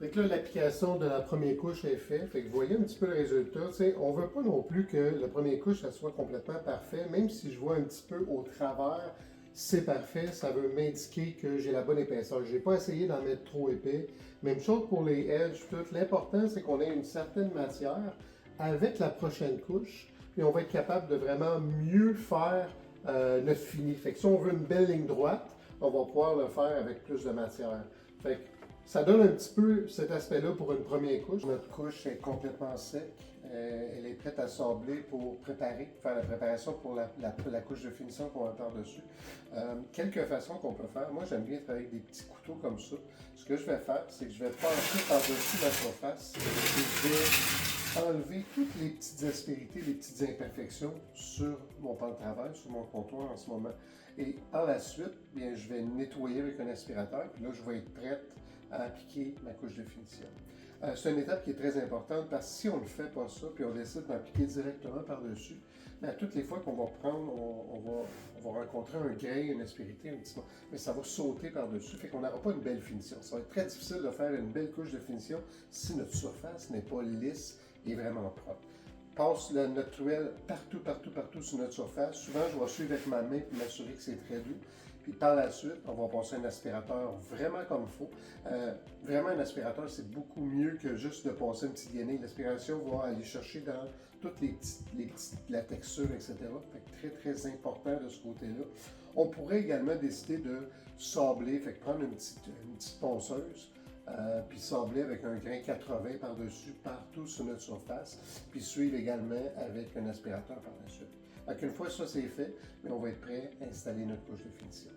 Fait que là, l'application de la première couche est faite. Fait que vous voyez un petit peu le résultat. T'sais, on ne veut pas non plus que la première couche ça soit complètement parfait. Même si je vois un petit peu au travers, c'est parfait. Ça veut m'indiquer que j'ai la bonne épaisseur. Je n'ai pas essayé d'en mettre trop épais. Même chose pour les edges. Tout. L'important, c'est qu'on ait une certaine matière avec la prochaine couche. Puis on va être capable de vraiment mieux faire notre fini. Fait que si on veut une belle ligne droite, on va pouvoir le faire avec plus de matière. Fait que ça donne un petit peu cet aspect-là pour une première couche. Notre couche est complètement sec. Elle est prête à sabler pour faire la préparation pour la couche de finition qu'on va faire dessus. Quelques façons qu'on peut faire. Moi, j'aime bien travailler avec des petits couteaux comme ça. Ce que je vais faire, c'est que je vais passer par-dessus la surface et je vais enlever toutes les petites aspérités, les petites imperfections sur mon pan de travail, sur mon comptoir en ce moment. Et par la suite, bien, je vais nettoyer avec un aspirateur. Puis là, je vais être prête à appliquer ma couche de finition. C'est une étape qui est très importante parce que si on ne fait pas ça, puis on décide d'appliquer directement par-dessus, bien, toutes les fois qu'on va prendre, on va rencontrer un grain, une aspérité, un petit peu, mais ça va sauter par-dessus, fait qu'on n'aura pas une belle finition. Ça va être très difficile de faire une belle couche de finition si notre surface n'est pas lisse et vraiment propre. Passe notre tuile partout sur notre surface. Souvent, je vais suivre avec ma main pour m'assurer que c'est très doux. Puis par la suite, on va passer un aspirateur vraiment comme il faut. Vraiment, un aspirateur, c'est beaucoup mieux que juste de passer une petite gainée. L'aspiration va aller chercher dans toutes la texture, etc. Fait que très important de ce côté-là. On pourrait également décider de sabler, fait que prendre une petite ponceuse, puis sabler avec un grain 80 par-dessus, partout sur notre surface, puis suivre également avec un aspirateur par la suite. Donc, une fois ça c'est fait, on va être prêt à installer notre couche de finition.